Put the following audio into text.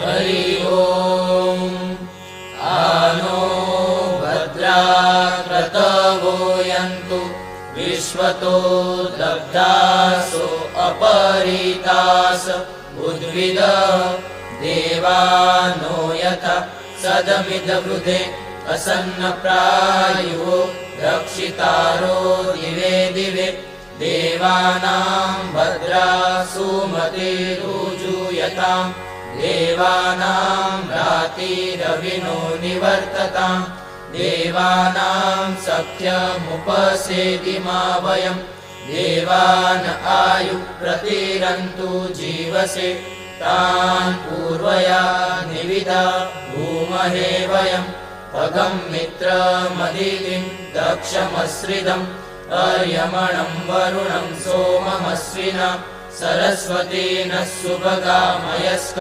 हरि ओम। आनो भद्रा क्रतवो यन्तु विश्वतो दग्धासो अपरितास उद्भिद देवानो यथा सदमिदवृधे असन्नप्रायुः रक्षितारो दिवे दिवे देवानां भद्रा सुमतिरुजूयताम् देवानां रातिरविनो निवर्तताम् देवानां सख्यमुपसेदिमा वयम् देवान आयु प्रतिरन्तु जीवसे तान् पूर्वया निविदा भूमहे वयम् पगं मित्रमदितिं दक्षमश्रिदम् अर्यमणं वरुणं सोममश्विना सरस्वती नः सुभगामयस्क